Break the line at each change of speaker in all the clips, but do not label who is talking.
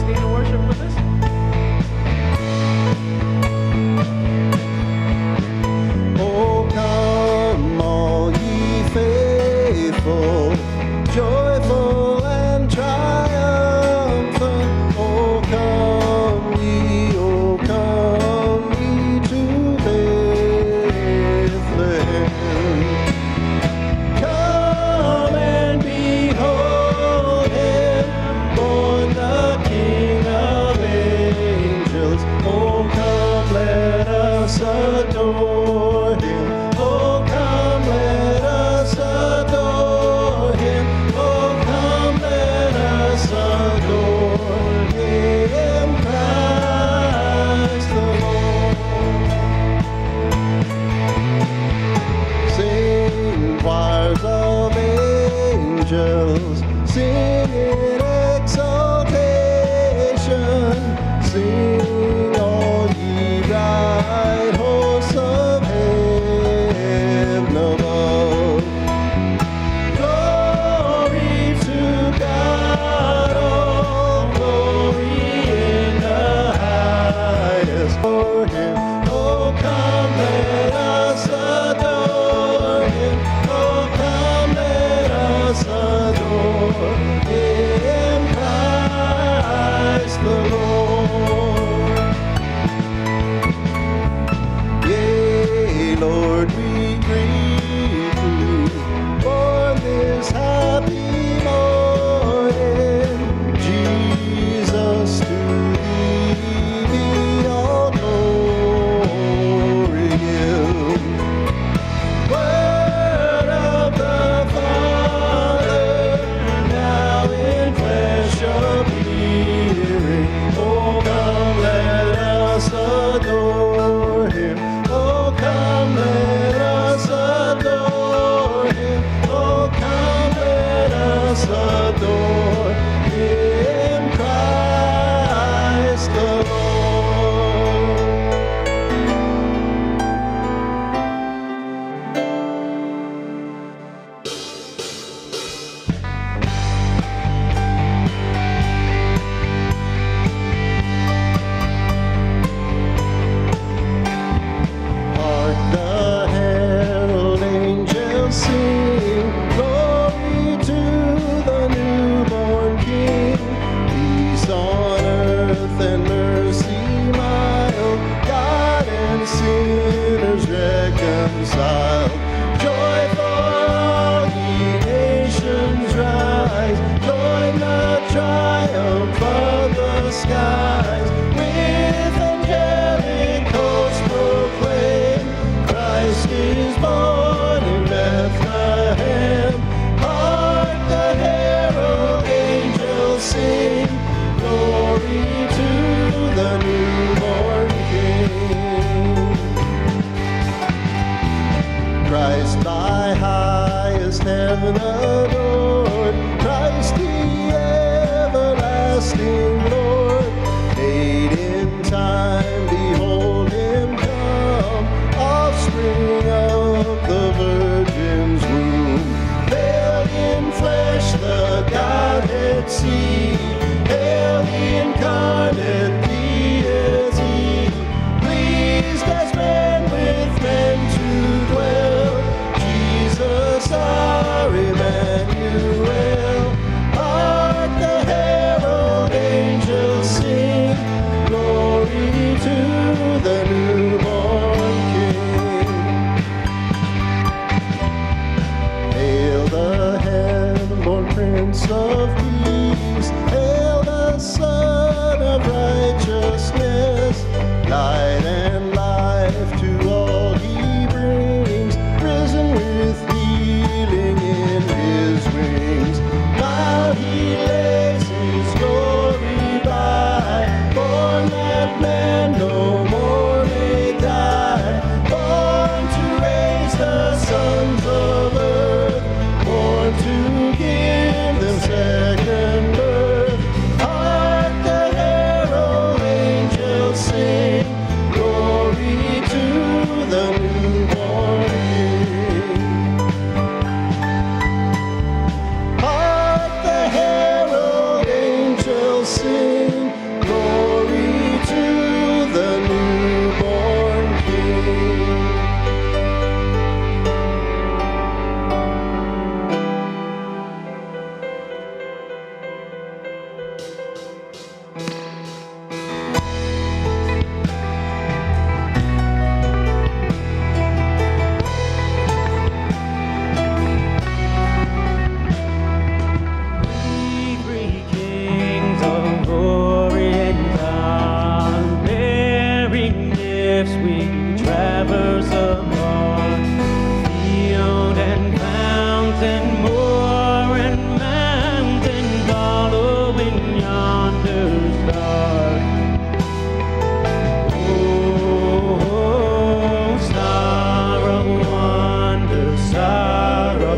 lead in worship with us?
Oh, come all ye faithful, joyful and triumphant. Oh, come ye to Bethlehem. Come and behold him, born the King of angels. Oh, come, let us adore him. Oh, come, let us adore him. Oh, come, let us adore him, Christ the Lord. Sing choirs of angels, sing in exaltation, sing all ye bright hosts of heaven above. Glory to God, all glory in the highest. For him, oh come, let us adore him. Oh come, let us adore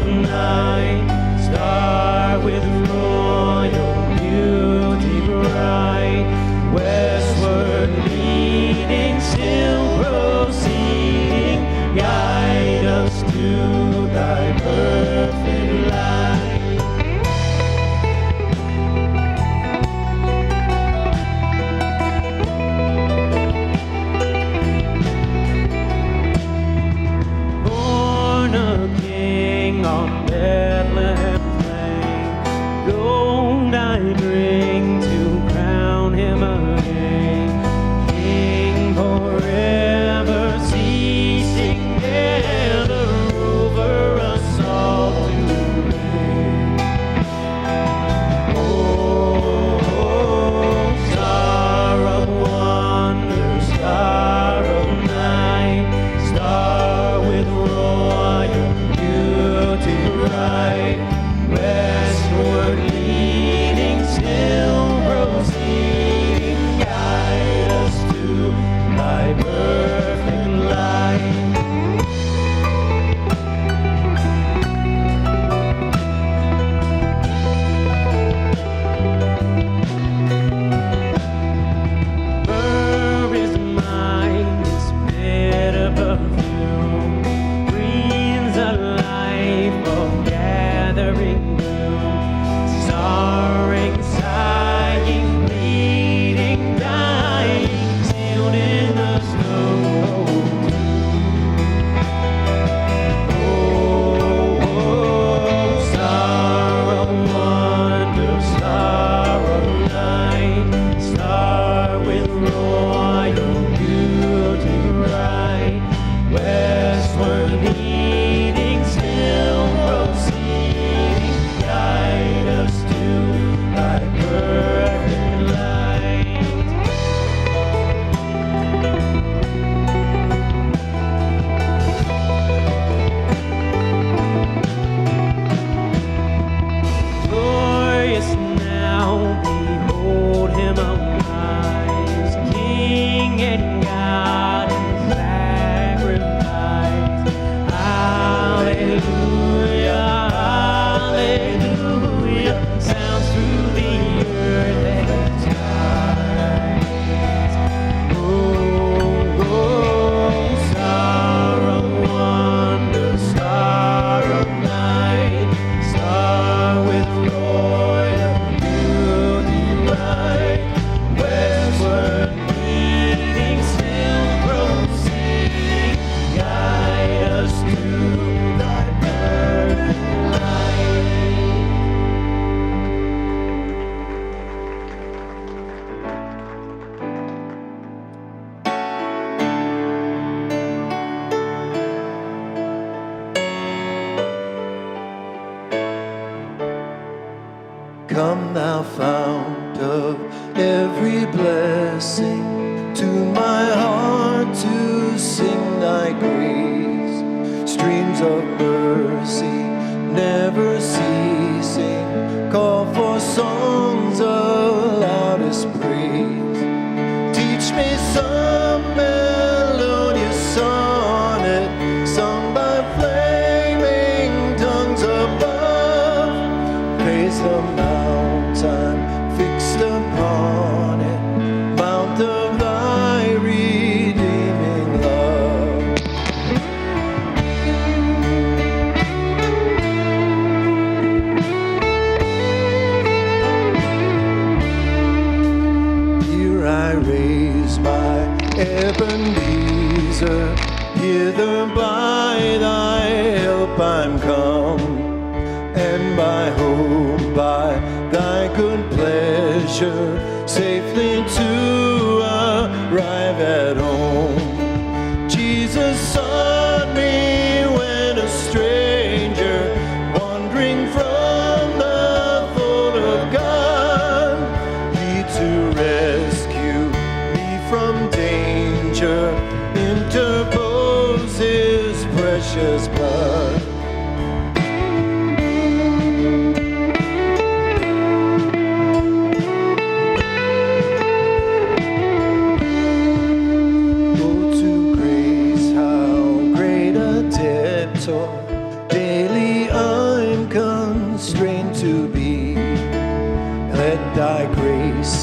of night, star with royal beauty bright, westward leading, still proceeding, guide us to thy perfect light. Born a king on Bethlehem's plain, gold I bring to crown him again, king forever ceasing, never over us all to reign. Oh, star of wonder, star of night, star with royal beauty bright, westward leading, still proceeding, guide us to thy perfect light. Myrrh is mine, its bitter perfume breathes a life of gathering gloom, sorrowing, sighing, bleeding, dying, sealed in a snow. Oh, star of wonder, star of night, star with royal beauty bright, westward leading, still proceeding, guide us to thy perfect light. Glorious now, behold him arise, King and God and sacrifice. Hallelujah, hallelujah, sounds through the earth and skies. Oh, star of wonder, star of night, star with royal beauty bright, westward leading, still proceeding, guide us to thy perfect light.
Come, thou fount of every blessing, to my heart to sing thy grace. Streams of mercy never ceasing, call for songs of loudest praise. Teach me some melodious sonnet, sung by flaming tongues above. Praise the mountain fixed upon it, mount of thy redeeming love. Here I raise my Ebenezer, hither by thy help I'm come, and by hope, by thy good pleasure, safely to arrive at home. Jesus sought me when a stranger, wandering from the fold of God. He to rescue me from danger interpose his precious blood. Daily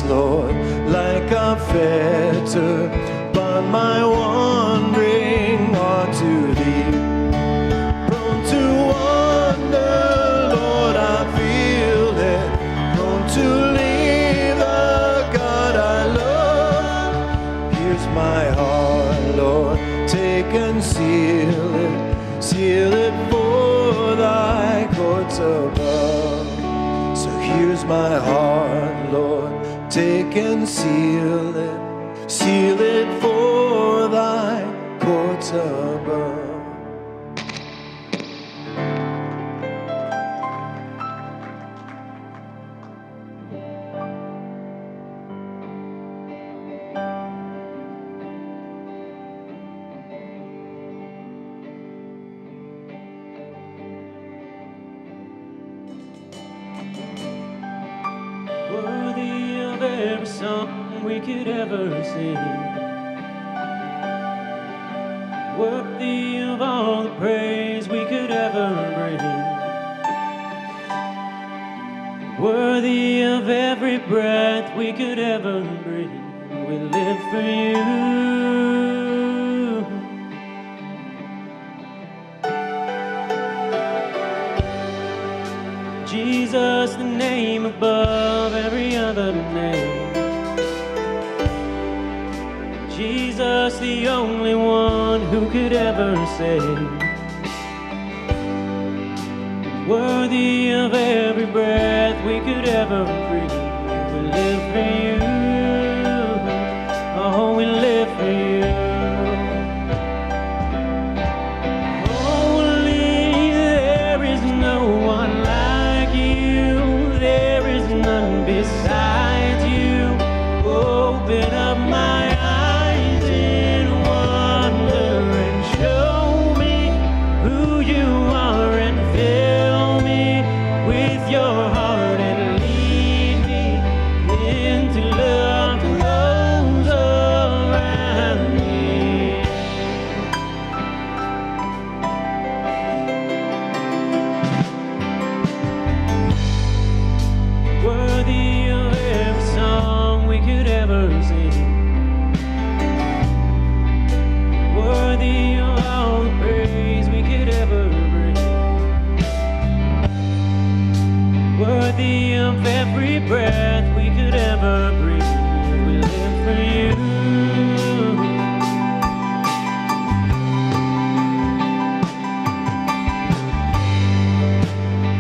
Lord, like a fetter, but my wandering heart to Thee. Prone to wander, Lord, I feel it. Prone to leave the God I love. Here's my heart, Lord, take and seal it for Thy courts above. So here's my heart, Lord, take and seal it for Thy courts above.
Worthy of every song we could ever sing, worthy of all the praise we could ever bring, worthy of every breath we could ever breathe. We live for You. Jesus, the name above every other name. Jesus, the only one who could ever save. Worthy of every breath we could ever breathe. We live for You. Oh, we live for You. Holy, there is no one like You. There is none beside You. Open up my eyes in wonder and show me who You are, and fill me with Your heart and lead me into love to those around me. Worthy of every song we could ever sing, worthy of all the praise we could ever bring, worthy of every breath we could ever breathe. We live for You.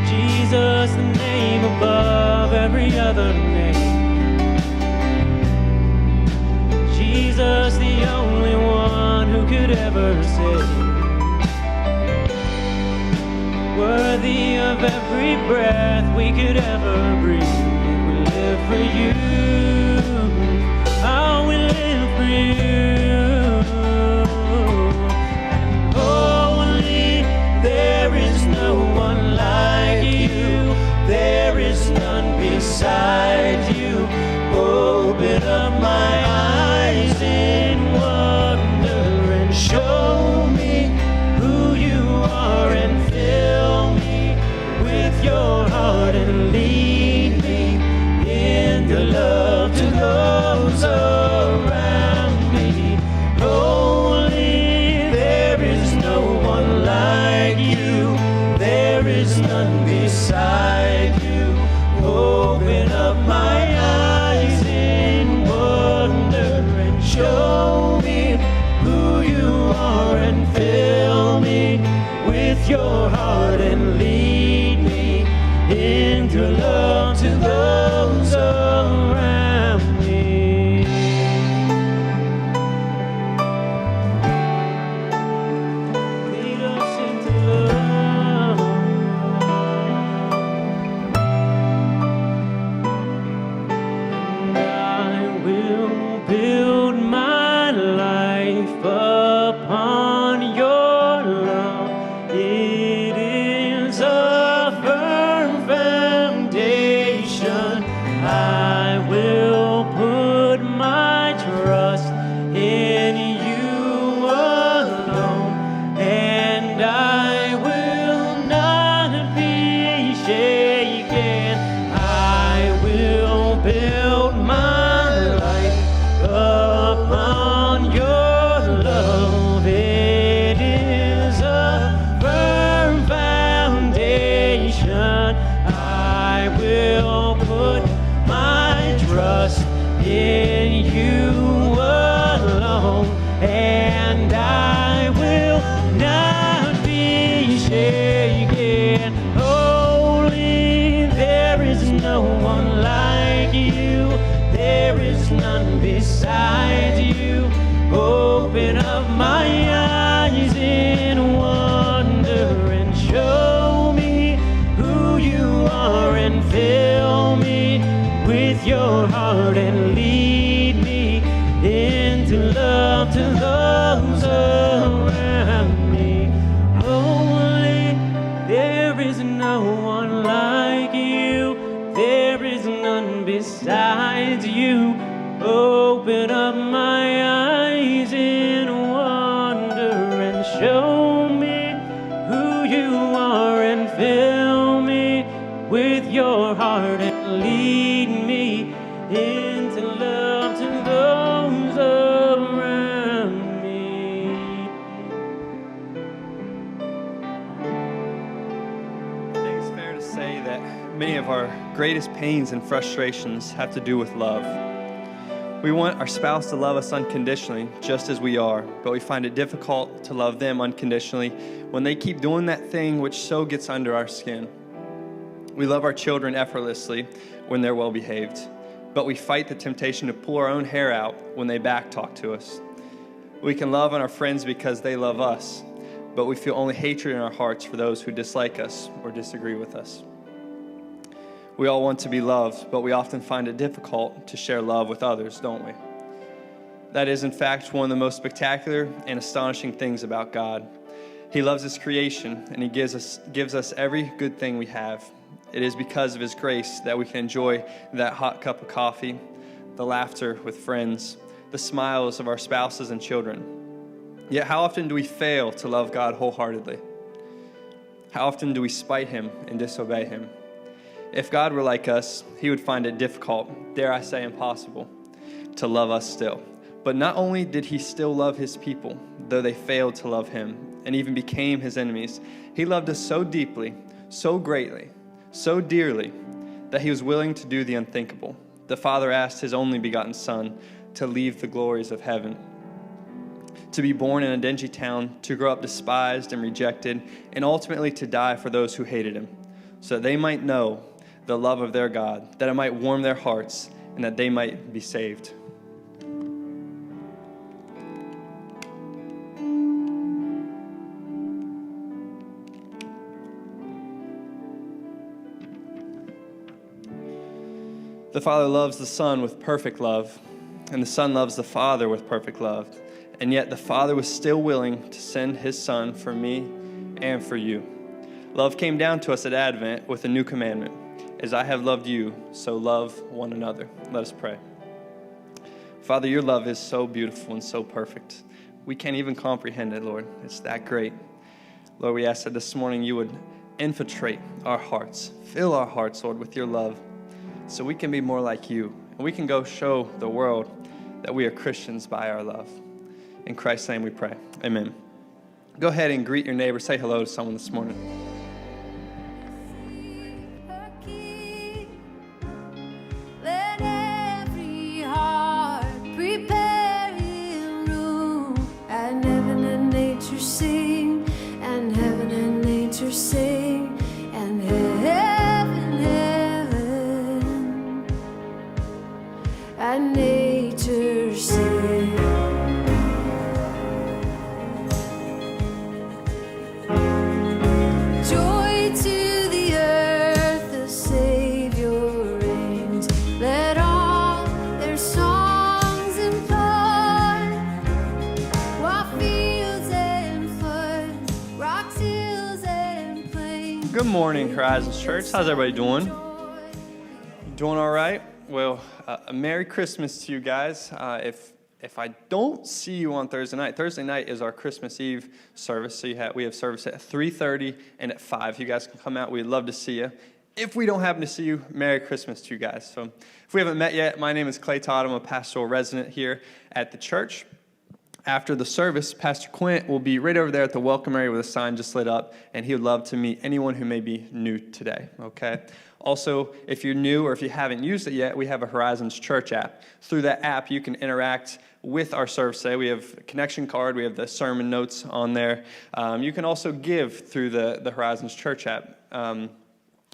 Jesus, the name above every other name. Jesus, the only one who could ever save. Worthy of every breath we could ever breathe. We live for You. Oh, we live for You. And holy, there is no one like You. There is none beside You. Open up my eyes in wonder and show me who You are, and fill me with Your heart and lead me in Your love to those around me. Holy, there is no one like You. There is none beside You. Open up my eyes in wonder and show me who You are, and fill me with Your heart and lead me into love to those around me. Lead us into love. I will build my life upon Your love. It is no one like you. There is none besides you. Open up my eyes in wonder and show me who you are and fill me with your heart and lead me into love to those around me.
I think it's fair to say that many of our greatest pains and frustrations have to do with love. We want our spouse to love us unconditionally, just as we are, but we find it difficult to love them unconditionally when they keep doing that thing which so gets under our skin. We love our children effortlessly when they're well behaved, but we fight the temptation to pull our own hair out when they backtalk to us. We can love on our friends because they love us, but we feel only hatred in our hearts for those who dislike us or disagree with us. We all want to be loved, but we often find it difficult to share love with others, don't we? That is, in fact, one of the most spectacular and astonishing things about God. He loves His creation, and He gives us every good thing we have. It is because of His grace that we can enjoy that hot cup of coffee, the laughter with friends, the smiles of our spouses and children. Yet how often do we fail to love God wholeheartedly? How often do we spite Him and disobey Him? If God were like us, He would find it difficult, dare I say impossible, to love us still. But not only did He still love His people, though they failed to love Him and even became His enemies, He loved us so deeply, so greatly, so dearly, that He was willing to do the unthinkable. The Father asked His only begotten Son to leave the glories of heaven, to be born in a dingy town, to grow up despised and rejected, and ultimately to die for those who hated Him, so that they might know the love of their God, that it might warm their hearts, and that they might be saved. The Father loves the Son with perfect love, and the Son loves the Father with perfect love. And yet the Father was still willing to send His Son for me and for you. Love came down to us at Advent with a new commandment. As I have loved you, so love one another. Let us pray. Father, your love is so beautiful and so perfect. We can't even comprehend it, Lord. It's that great. Lord, we ask that this morning you would infiltrate our hearts. Fill our hearts, Lord, with your love so we can be more like you. And we can go show the world that we are Christians by our love. In Christ's name we pray. Amen. Go ahead and greet your neighbor. Say hello to someone this morning. Good morning, Horizons Church. How's everybody doing? Doing all right? Well, a Merry Christmas to you guys. If I don't see you on Thursday night is our Christmas Eve service. So we have service at 3:30 and at 5. You guys can come out. We'd love to see you. If we don't happen to see you, Merry Christmas to you guys. So if we haven't met yet, my name is Clay Todd. I'm a pastoral resident here at the church. After the service, Pastor Quint will be right over there at the welcome area with a sign just lit up, and he would love to meet anyone who may be new today, okay? Also, if you're new or if you haven't used it yet, we have a Horizons Church app. Through that app, you can interact with our service today. We have a connection card. We have the sermon notes on there. You can also give through the Horizons Church app.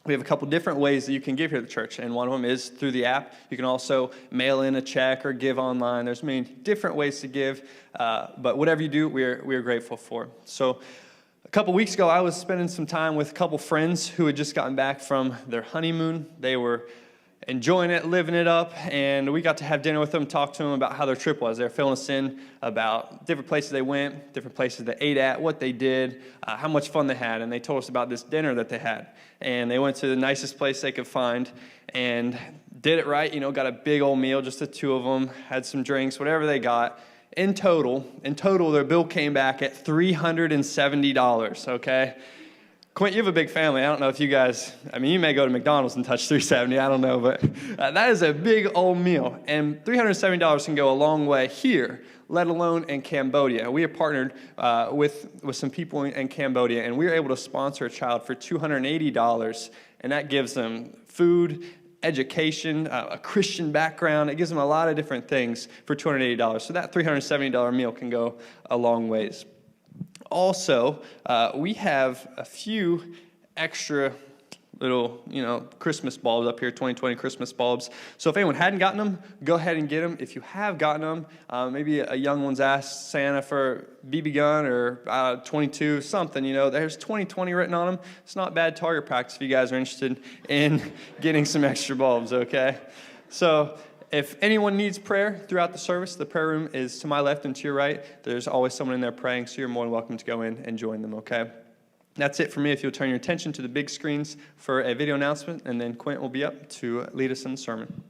We have a couple different ways that you can give here at the church, and one of them is through the app. You can also mail in a check or give online. There's many different ways to give, but whatever you do, we are grateful for. So a couple weeks ago, I was spending some time with a couple friends who had just gotten back from their honeymoon. They were enjoying it, living it up, and we got to have dinner with them, talk to them about how their trip was. They were filling us in about different places they went, different places they ate at, what they did, how much fun they had, and they told us about this dinner that they had. And they went to the nicest place they could find and did it right, got a big old meal, just the two of them, had some drinks, whatever they got. In total, their bill came back at $370, okay? Quint, you have a big family. I don't know if you guys, you may go to McDonald's and touch $370, I don't know, but that is a big old meal. And $370 can go a long way here, let alone in Cambodia. We have partnered with some people in Cambodia, and we were able to sponsor a child for $280, and that gives them food, education, a Christian background. It gives them a lot of different things for $280. So that $370 meal can go a long ways. Also, we have a few extra little, Christmas bulbs up here, 2020 Christmas bulbs. So if anyone hadn't gotten them, go ahead and get them. If you have gotten them, maybe a young one's asked Santa for BB gun or 22, something, there's 2020 written on them. It's not bad target practice if you guys are interested in getting some extra bulbs, okay? So if anyone needs prayer throughout the service, the prayer room is to my left and to your right. There's always someone in there praying, so you're more than welcome to go in and join them, okay? That's it for me. If you'll turn your attention to the big screens for a video announcement, and then Quint will be up to lead us in the sermon.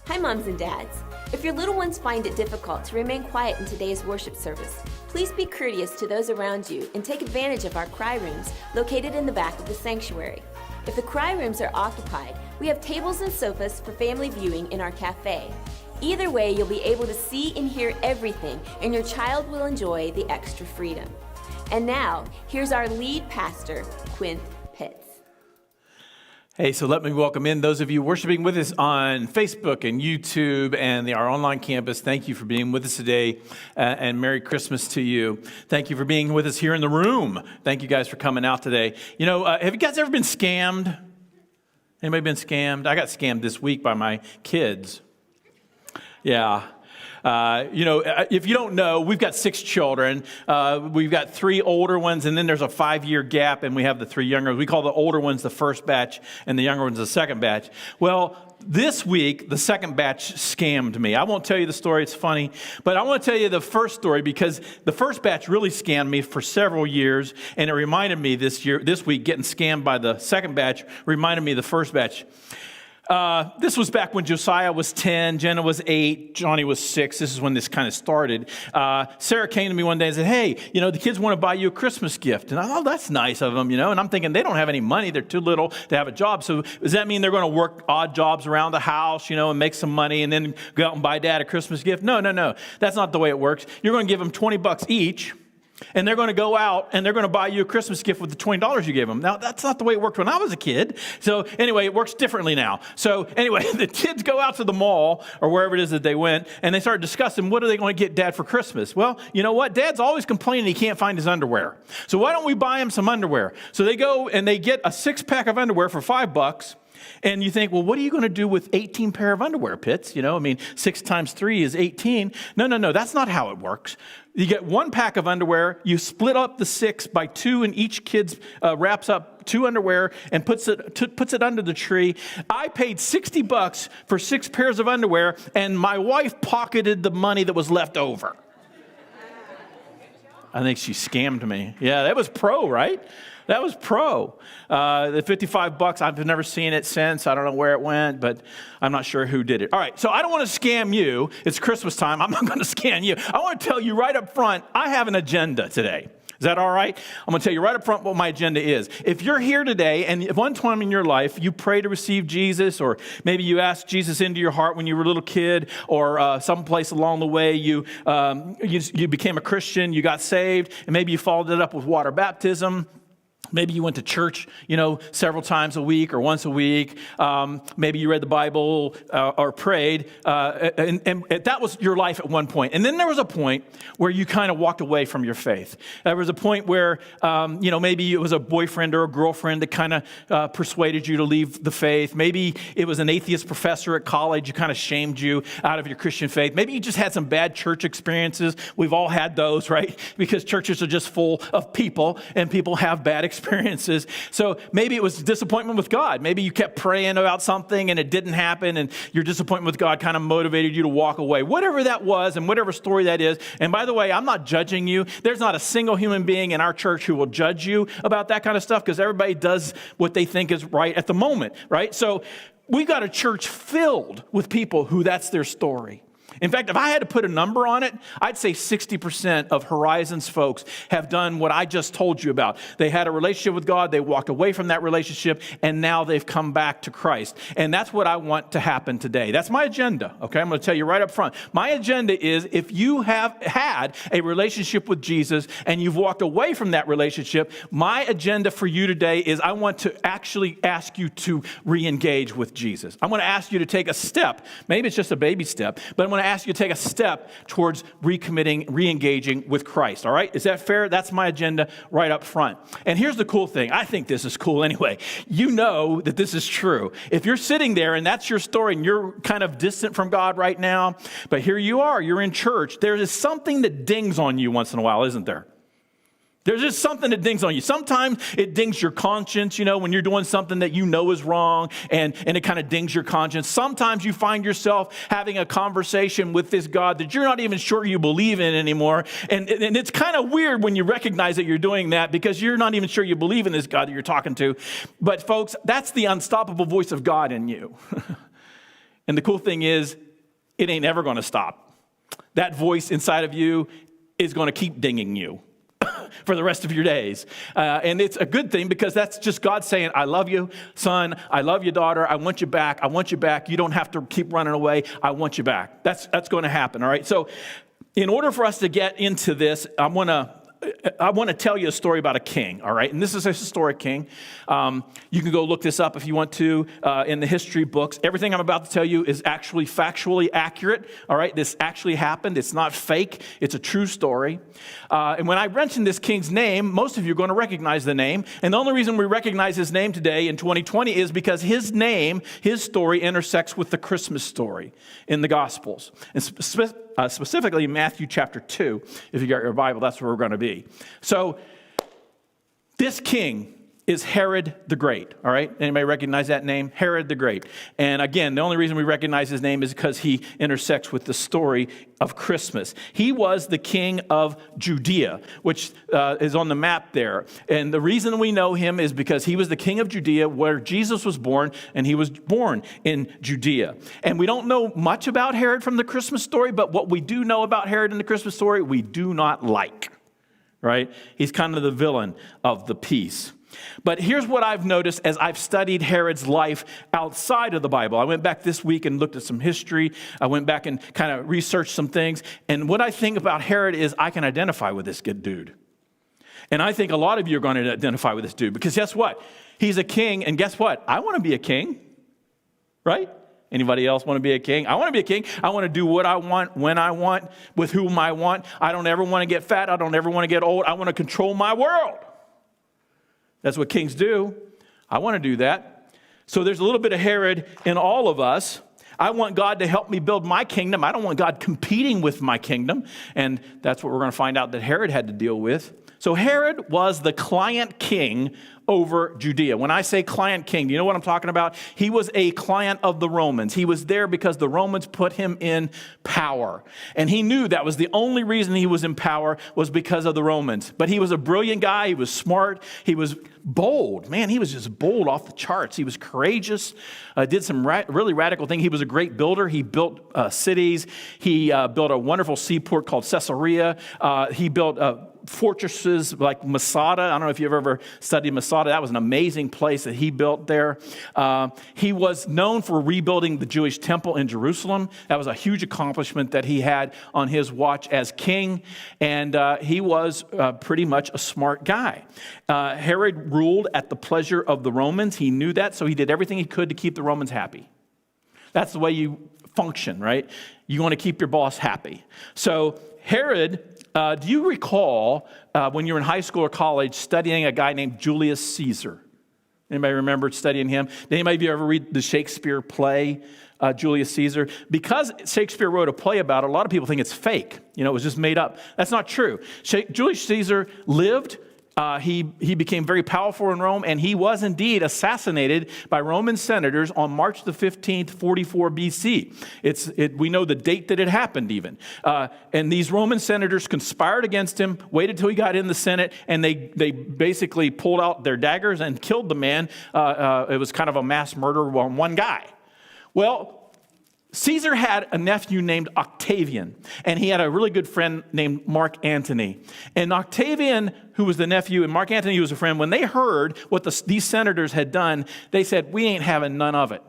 Hi, moms and dads. If your little ones find it difficult to remain quiet in today's worship service, please be courteous to those around you and take advantage of our cry rooms located in the back of the sanctuary. If the cry rooms are occupied, we have tables and sofas for family viewing in our cafe. Either way, you'll be able to see and hear everything, and your child will enjoy the extra freedom. And now, here's our lead pastor, Quint Pitts.
Hey, so let me welcome in those of you worshiping with us on Facebook and YouTube and our online campus. Thank you for being with us today, and Merry Christmas to you. Thank you for being with us here in the room. Thank you guys for coming out today. Have you guys ever been scammed? Anybody been scammed? I got scammed this week by my kids. Yeah. If you don't know, we've got 6 children. We've got 3 older ones, and then there's a 5-year gap, and we have the 3 younger. We call the older ones the first batch, and the younger ones the second batch. Well, this week, the second batch scammed me. I won't tell you the story, it's funny, but I want to tell you the first story because the first batch really scammed me for several years, and it reminded me this week, getting scammed by the second batch reminded me of the first batch. This was back when Josiah was 10, Jenna was 8, Johnny was 6. This is when this kind of started. Sarah came to me one day and said, hey, the kids want to buy you a Christmas gift. And I thought, that's nice of them, and I'm thinking they don't have any money. They're too little to have a job. So does that mean they're going to work odd jobs around the house, and make some money and then go out and buy dad a Christmas gift? No. That's not the way it works. You're going to give them $20 each. And they're going to go out and they're going to buy you a Christmas gift with the $20 you gave them. Now, that's not the way it worked when I was a kid. So anyway, it works differently now. So anyway, the kids go out to the mall or wherever it is that they went, and they start discussing what are they going to get Dad for Christmas. Well, you know what? Dad's always complaining he can't find his underwear. So why don't we buy him some underwear? So they go and they get a 6-pack of underwear for $5. And you think, well, what are you going to do with 18 pair of underwear, Pitts? 6 times 3 is 18. No, that's not how it works. You get 1 pack of underwear, you split up the 6 by 2, and each kid wraps up 2 underwear and puts it under the tree. I paid $60 for 6 pairs of underwear, and my wife pocketed the money that was left over. I think she scammed me. Yeah, that was pro, right? That was pro. The $55, I've never seen it since. I don't know where it went, but I'm not sure who did it. All right, so I don't want to scam you. It's Christmas time. I'm not going to scam you. I want to tell you right up front, I have an agenda today. Is that all right? I'm going to tell you right up front what my agenda is. If you're here today and at one time in your life you pray to receive Jesus, or maybe you asked Jesus into your heart when you were a little kid, or someplace along the way you became a Christian, you got saved, and maybe you followed it up with water baptism. Maybe you went to church, several times a week or once a week. Maybe you read the Bible or prayed, and that was your life at one point. And then there was a point where you kind of walked away from your faith. There was a point where, maybe it was a boyfriend or a girlfriend that kind of persuaded you to leave the faith. Maybe it was an atheist professor at college who kind of shamed you out of your Christian faith. Maybe you just had some bad church experiences. We've all had those, right? Because churches are just full of people, and people have bad experiences. experiences. So maybe it was disappointment with God. Maybe you kept praying about something and it didn't happen, and your disappointment with God kind of motivated you to walk away. Whatever that was and whatever story that is. And by the way, I'm not judging you. There's not a single human being in our church who will judge you about that kind of stuff, because everybody does what they think is right at the moment, right? So we've got a church filled with people who that's their story. In fact, if I had to put a number on it, I'd say 60% of Horizons folks have done what I just told you about. They had a relationship with God, they walked away from that relationship, and now they've come back to Christ. And that's what I want to happen today. That's my agenda, okay? I'm going to tell you right up front. My agenda is, if you have had a relationship with Jesus and you've walked away from that relationship, my agenda for you today is I want to actually ask you to re-engage with Jesus. I'm going to ask you to take a step. Maybe it's just a baby step, but I'm going to ask you to take a step towards recommitting, re-engaging with Christ, all right? Is that fair? That's my agenda right up front. And here's the cool thing. I think this is cool anyway. You know that this is true. If you're sitting there and that's your story and you're kind of distant from God right now, but here you are, you're in church, there is something that dings on you once in a while, isn't there? There's just something that dings on you. Sometimes it dings your conscience, when you're doing something that you know is wrong, and it kind of dings your conscience. Sometimes you find yourself having a conversation with this God that you're not even sure you believe in anymore. And it's kind of weird when you recognize that you're doing that, because you're not even sure you believe in this God that you're talking to. But folks, that's the unstoppable voice of God in you. And the cool thing is, it ain't ever going to stop. That voice inside of you is going to keep dinging you for the rest of your days. And it's a good thing, because that's just God saying, I love you, son. I love you, daughter. I want you back. I want you back. You don't have to keep running away. I want you back. That's going to happen, all right? So in order for us to get into this, I want to tell you a story about a king, all right? And this is a historic king. You can go look this up if you want to in the history books. Everything I'm about to tell you is actually factually accurate, all right? This actually happened. It's not fake. It's a true story. And when I mention this king's name, most of you are going to recognize the name. And the only reason we recognize his name today in 2020 is because his name, his story, intersects with the Christmas story in the Gospels. And specifically Matthew chapter 2. If you got your Bible, that's where we're going to be. So this king is Herod the Great, all right? Anybody recognize that name? Herod the Great. And again, the only reason we recognize his name is because he intersects with the story of Christmas. He was the king of Judea, which is on the map there. And the reason we know him is because he was the king of Judea, where Jesus was born, and he was born in Judea. And we don't know much about Herod from the Christmas story, but what we do know about Herod in the Christmas story, we do not like, right? He's kind of the villain of the piece. But here's what I've noticed as I've studied Herod's life outside of the Bible. I went back this week and looked at some history. I went back and kind of researched some things. And what I think about Herod is I can identify with this good dude. And I think a lot of you are going to identify with this dude, because guess what? He's a king, and guess what? I want to be a king, right? Anybody else want to be a king? I want to be a king. I want to do what I want, when I want, with whom I want. I don't ever want to get fat. I don't ever want to get old. I want to control my world. That's what kings do. I want to do that. So there's a little bit of Herod in all of us. I want God to help me build my kingdom. I don't want God competing with my kingdom. And that's what we're going to find out that Herod had to deal with. So Herod was the client king over Judea. When I say client king, do you know what I'm talking about? He was a client of the Romans. He was there because the Romans put him in power. And he knew that was the only reason he was in power was because of the Romans. But he was a brilliant guy. He was smart. He was bold. Man, he was just bold off the charts. He was courageous, did some really radical things. He was a great builder. He built cities. He built a wonderful seaport called Caesarea. He built fortresses like Masada. I don't know if you've ever studied Masada. That was an amazing place that he built there. He was known for rebuilding the Jewish temple in Jerusalem. That was a huge accomplishment that he had on his watch as king. And he was pretty much a smart guy. Herod ruled at the pleasure of the Romans. He knew that, so he did everything he could to keep the Romans happy. That's the way you function, right? You want to keep your boss happy. So Herod, do you recall when you were in high school or college studying a guy named Julius Caesar? Anybody remember studying him? Did anybody of you ever read the Shakespeare play, Julius Caesar? Because Shakespeare wrote a play about it, a lot of people think it's fake. It was just made up. That's not true. Julius Caesar lived he became very powerful in Rome, and he was indeed assassinated by Roman senators on March the 15th, 44 BC. We know the date that it happened even. And these Roman senators conspired against him, waited till he got in the Senate, and they basically pulled out their daggers and killed the man. It was kind of a mass murder on one guy. Well, Caesar had a nephew named Octavian, and he had a really good friend named Mark Antony. And Octavian, who was the nephew, and Mark Antony, who was a friend, when they heard what these senators had done, they said, we ain't having none of it.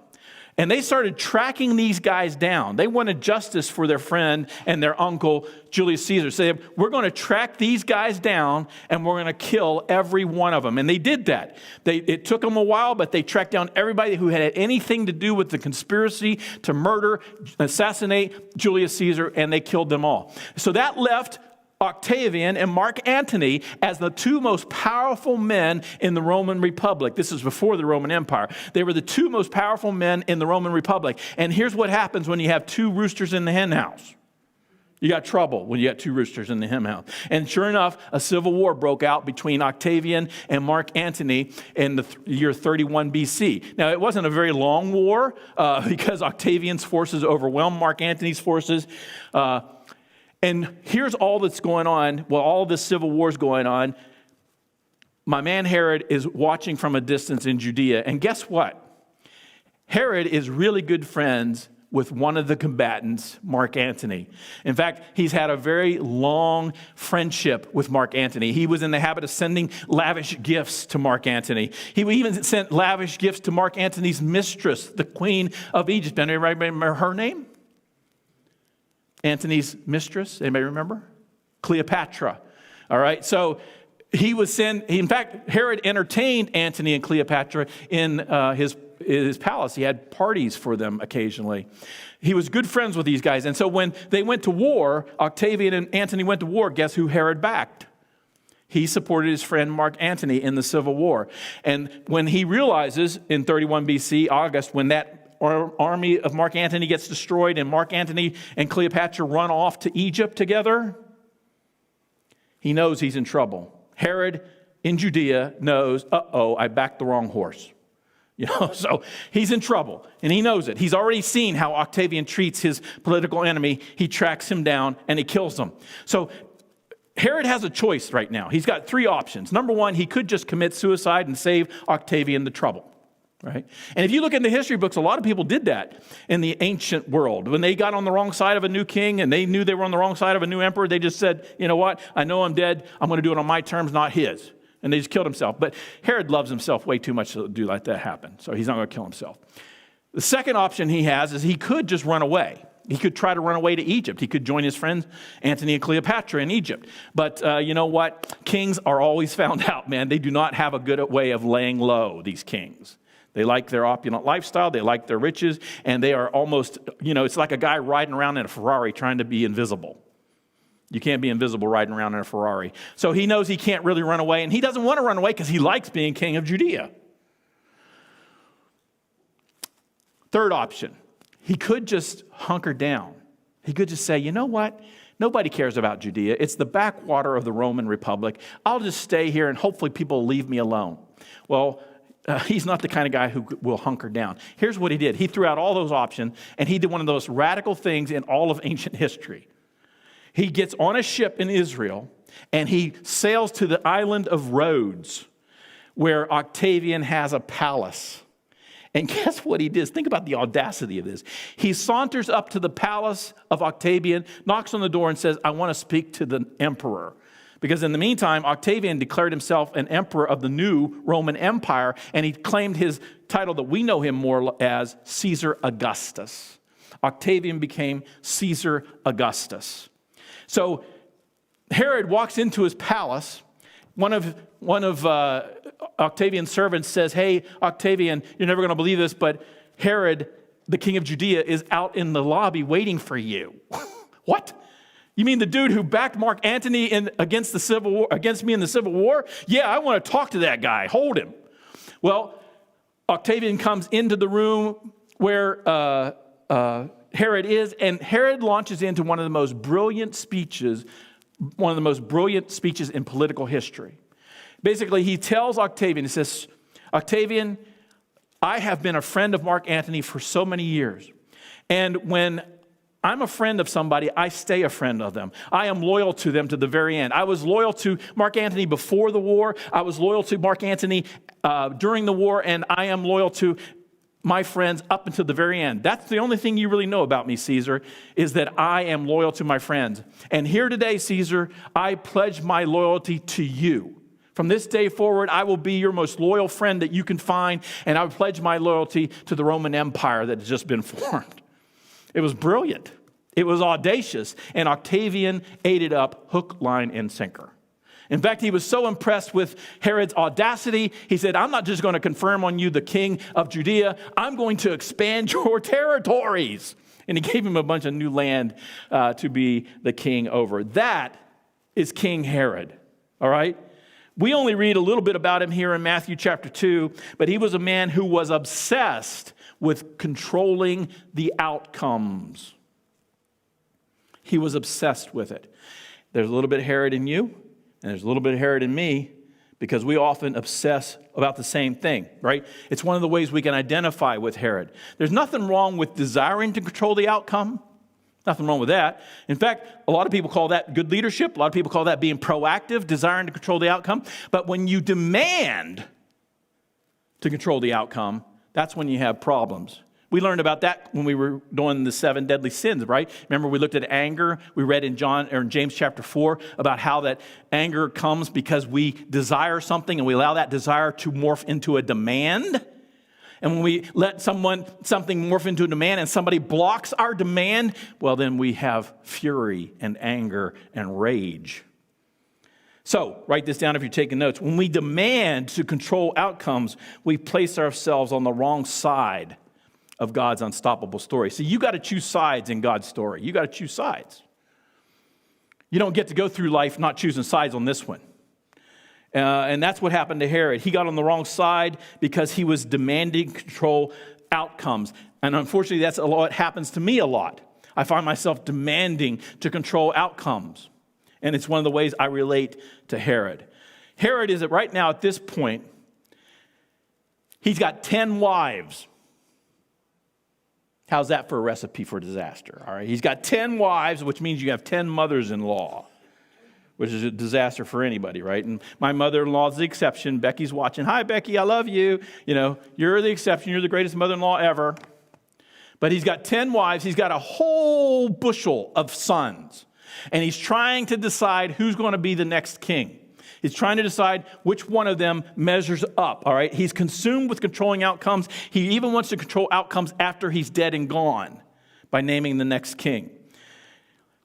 And they started tracking these guys down. They wanted justice for their friend and their uncle, Julius Caesar. So we're going to track these guys down, and we're going to kill every one of them. And they did that. It took them a while, but they tracked down everybody who had anything to do with the conspiracy to murder, assassinate Julius Caesar, and they killed them all. So that left Octavian and Mark Antony as the two most powerful men in the Roman Republic. This is before the Roman Empire. They were the two most powerful men in the Roman Republic. And here's what happens when you have two roosters in the hen house. You got trouble when you got two roosters in the hen house. And sure enough, a civil war broke out between Octavian and Mark Antony in the year 31 BC. Now, it wasn't a very long war because Octavian's forces overwhelmed Mark Antony's forces. And here's all that's going on. Well, all this civil war is going on. My man Herod is watching from a distance in Judea. And guess what? Herod is really good friends with one of the combatants, Mark Antony. In fact, he's had a very long friendship with Mark Antony. He was in the habit of sending lavish gifts to Mark Antony. He even sent lavish gifts to Mark Antony's mistress, the Queen of Egypt. Anybody remember her name? Antony's mistress, anybody remember? Cleopatra. All right, so in fact, Herod entertained Antony and Cleopatra in his palace. He had parties for them occasionally. He was good friends with these guys. And so when they went to war, Octavian and Antony went to war, guess who Herod backed? He supported his friend Mark Antony in the Civil War. And when he realizes in 31 BC, August, when that army of Mark Antony gets destroyed and Mark Antony and Cleopatra run off to Egypt together, he knows he's in trouble. Herod in Judea knows, I backed the wrong horse. So he's in trouble, and he knows it. He's already seen how Octavian treats his political enemy. He tracks him down, and he kills him. So Herod has a choice right now. He's got three options. Number one, he could just commit suicide and save Octavian the trouble. Right? And if you look in the history books, a lot of people did that in the ancient world. When they got on the wrong side of a new king and they knew they were on the wrong side of a new emperor, they just said, you know what? I know I'm dead. I'm going to do it on my terms, not his. And they just killed himself. But Herod loves himself way too much to do like that happen. So he's not going to kill himself. The second option he has is he could just run away. He could try to run away to Egypt. He could join his friends Antony and Cleopatra in Egypt. But you know what? Kings are always found out, man. They do not have a good way of laying low, these kings. They like their opulent lifestyle, they like their riches, and they are almost, it's like a guy riding around in a Ferrari trying to be invisible. You can't be invisible riding around in a Ferrari. So he knows he can't really run away, and he doesn't want to run away because he likes being king of Judea. Third option, he could just hunker down. He could just say, you know what? Nobody cares about Judea. It's the backwater of the Roman Republic. I'll just stay here, and hopefully people will leave me alone. Well, he's not the kind of guy who will hunker down. Here's what he did. He threw out all those options, and he did one of those radical things in all of ancient history. He gets on a ship in Israel, and he sails to the island of Rhodes, where Octavian has a palace. And guess what he does? Think about the audacity of this. He saunters up to the palace of Octavian, knocks on the door, and says, I want to speak to the emperor. Because in the meantime, Octavian declared himself an emperor of the new Roman Empire, and he claimed his title that we know him more as Caesar Augustus. Octavian became Caesar Augustus. So Herod walks into his palace. One of Octavian's servants says, hey, Octavian, you're never going to believe this, but Herod, the king of Judea, is out in the lobby waiting for you. What? You mean the dude who backed Mark Antony against me in the Civil War? Yeah, I want to talk to that guy. Hold him. Well, Octavian comes into the room where Herod is, and Herod launches into one of the most brilliant speeches in political history. Basically, he tells Octavian, he says, Octavian, I have been a friend of Mark Antony for so many years. And when I'm a friend of somebody, I stay a friend of them. I am loyal to them to the very end. I was loyal to Mark Antony before the war. I was loyal to Mark Antony during the war, and I am loyal to my friends up until the very end. That's the only thing you really know about me, Caesar, is that I am loyal to my friends. And here today, Caesar, I pledge my loyalty to you. From this day forward, I will be your most loyal friend that you can find, and I will pledge my loyalty to the Roman Empire that has just been formed. It was brilliant. It was audacious, and Octavian ate it up hook, line, and sinker. In fact, he was so impressed with Herod's audacity, he said, I'm not just going to confirm on you the king of Judea, I'm going to expand your territories. And he gave him a bunch of new land to be the king over. That is King Herod, all right? We only read a little bit about him here in Matthew chapter 2, but he was a man who was obsessed with controlling the outcomes. He was obsessed with it. There's a little bit of Herod in you, and there's a little bit of Herod in me, because we often obsess about the same thing, right? It's one of the ways we can identify with Herod. There's nothing wrong with desiring to control the outcome. Nothing wrong with that. In fact, a lot of people call that good leadership. A lot of people call that being proactive, desiring to control the outcome. But when you demand to control the outcome, that's when you have problems. We learned about that when we were doing the 7 deadly sins, right? Remember, we looked at anger. We read in James chapter 4 about how that anger comes because we desire something and we allow that desire to morph into a demand. And when we let something morph into a demand and somebody blocks our demand, well, then we have fury and anger and rage. So, write this down if you're taking notes. When we demand to control outcomes, we place ourselves on the wrong side of God's unstoppable story. So you got to choose sides in God's story. You got to choose sides. You don't get to go through life not choosing sides on this one. And that's what happened to Herod. He got on the wrong side because he was demanding control outcomes. And unfortunately, that's a lot happens to me a lot. I find myself demanding to control outcomes. And it's one of the ways I relate to Herod. Herod is right now at this point, he's got 10 wives. How's that for a recipe for disaster? All right, he's got 10 wives, which means you have 10 mothers-in-law, which is a disaster for anybody, right? And my mother-in-law is the exception. Becky's watching. Hi, Becky, I love you. You know, you're the exception. You're the greatest mother-in-law ever. But he's got 10 wives. He's got a whole bushel of sons. And he's trying to decide who's going to be the next king. He's trying to decide which one of them measures up, all right? He's consumed with controlling outcomes. He even wants to control outcomes after he's dead and gone by naming the next king.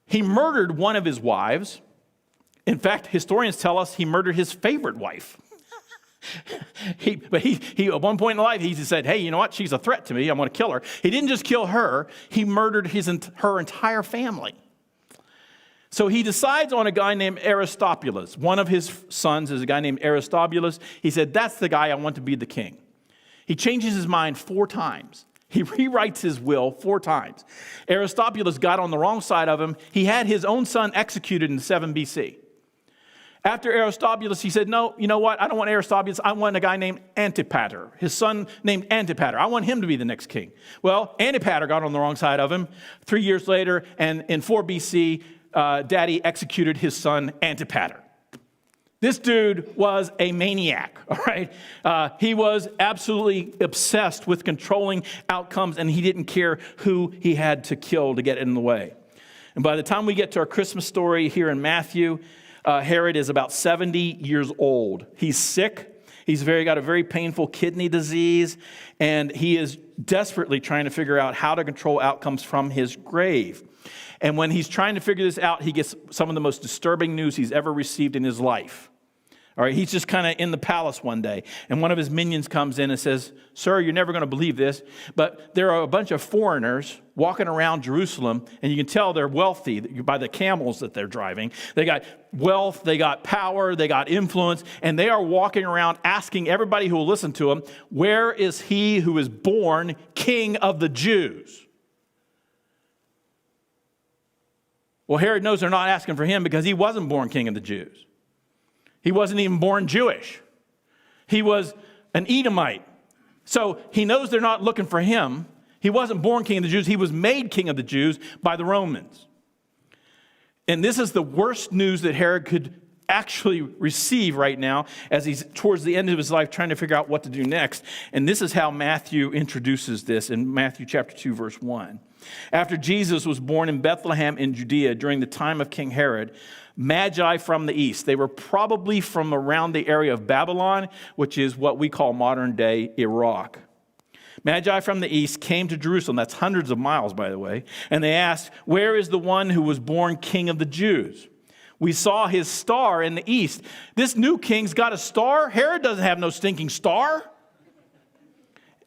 He murdered one of his wives. In fact, historians tell us he murdered his favorite wife. But he at one point in life, he said, hey, you know what? She's a threat to me. I'm going to kill her. He didn't just kill her. He murdered her entire family. So he decides on a guy named Aristobulus. One of his sons is a guy named Aristobulus. He said, that's the guy I want to be the king. He changes his mind 4 times. He rewrites his will 4 times. Aristobulus got on the wrong side of him. He had his own son executed in 7 BC. After Aristobulus, he said, no, you know what? I don't want Aristobulus. I want a guy named Antipater, his son named Antipater. I want him to be the next king. Well, Antipater got on the wrong side of him 3 years later, and in 4 BC, Daddy executed his son Antipater. This dude was a maniac, all right? He was absolutely obsessed with controlling outcomes, and he didn't care who he had to kill to get in the way. And by the time we get to our Christmas story here in Matthew, Herod is about 70 years old. He's sick. He's got a very painful kidney disease, and he is desperately trying to figure out how to control outcomes from his grave. And when he's trying to figure this out, he gets some of the most disturbing news he's ever received in his life. All right, he's just kind of in the palace one day, and one of his minions comes in and says, sir, you're never going to believe this, but there are a bunch of foreigners walking around Jerusalem, and you can tell they're wealthy by the camels that they're driving. They got wealth, they got power, they got influence, and they are walking around asking everybody who will listen to them, where is he who is born king of the Jews? Well, Herod knows they're not asking for him because he wasn't born king of the Jews. He wasn't even born Jewish. He was an Edomite. So he knows they're not looking for him. He wasn't born king of the Jews. He was made king of the Jews by the Romans. And this is the worst news that Herod could actually receive right now as he's towards the end of his life trying to figure out what to do next. And this is how Matthew introduces this in Matthew chapter 2, verse 1. After Jesus was born in Bethlehem in Judea during the time of King Herod, Magi from the east, they were probably from around the area of Babylon, which is what we call modern-day Iraq. Magi from the east came to Jerusalem, that's hundreds of miles, by the way, and they asked, "Where is the one who was born king of the Jews? We saw his star in the east." This new king's got a star? Herod doesn't have no stinking star.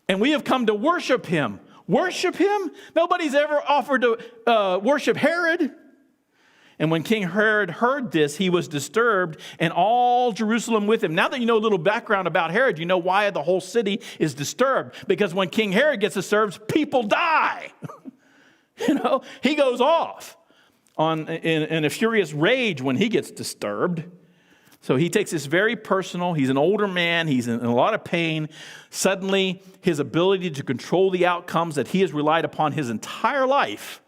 "And we have come to worship him." Worship him? Nobody's ever offered to worship Herod. And when King Herod heard this, he was disturbed, and all Jerusalem with him. Now that you know a little background about Herod, you know why the whole city is disturbed. Because when King Herod gets disturbed, people die. He goes off in a furious rage when he gets disturbed. So he takes this very personal. He's an older man. He's in a lot of pain. Suddenly, his ability to control the outcomes that he has relied upon his entire life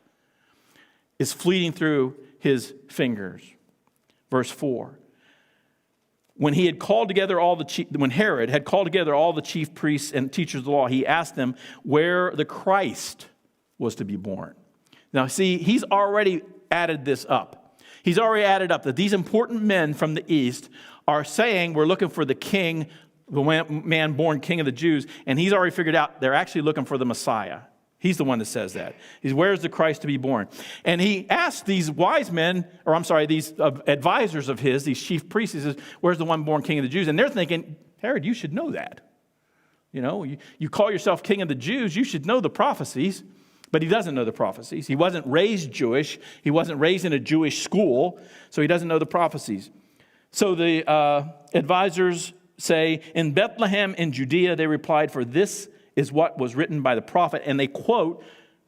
is fleeting through his fingers. Verse 4. When Herod had called together all the chief priests and teachers of the law, he asked them where the Christ was to be born. Now, see, he's already added this up. He's already added up that these important men from the east are saying we're looking for the king, the man born king of the Jews, and he's already figured out they're actually looking for the Messiah. He's the one that says that. Where's the Christ to be born? And he asked these these advisors of his, these chief priests, he says, where's the one born king of the Jews? And they're thinking, Herod, you should know that. You call yourself king of the Jews, you should know the prophecies. But he doesn't know the prophecies. He wasn't raised Jewish. He wasn't raised in a Jewish school, so he doesn't know the prophecies. So the advisors say, in Bethlehem in Judea, they replied, for this is what was written by the prophet. And they quote,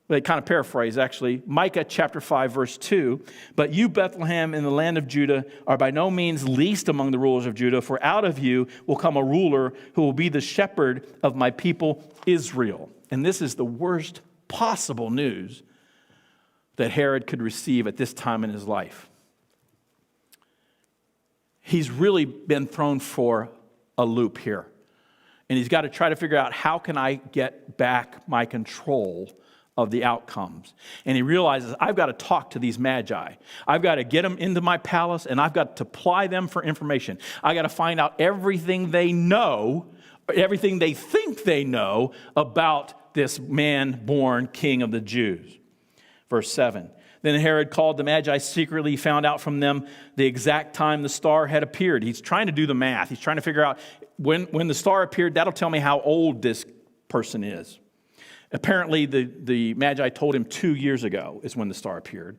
they kind of paraphrase actually, Micah chapter 5, verse 2. But you, Bethlehem, in the land of Judah, are by no means least among the rulers of Judah, for out of you will come a ruler who will be the shepherd of my people Israel. And this is the worst possible news that Herod could receive at this time in his life. He's really been thrown for a loop here. And he's got to try to figure out, how can I get back my control of the outcomes? And he realizes, I've got to talk to these magi. I've got to get them into my palace, and I've got to ply them for information. I got to find out everything they know, everything they think they know about this man born king of the Jews. Verse 7. Then Herod called the Magi secretly, found out from them the exact time the star had appeared. He's trying to do the math. He's trying to figure out when the star appeared, that'll tell me how old this person is. Apparently, the Magi told him 2 years ago is when the star appeared.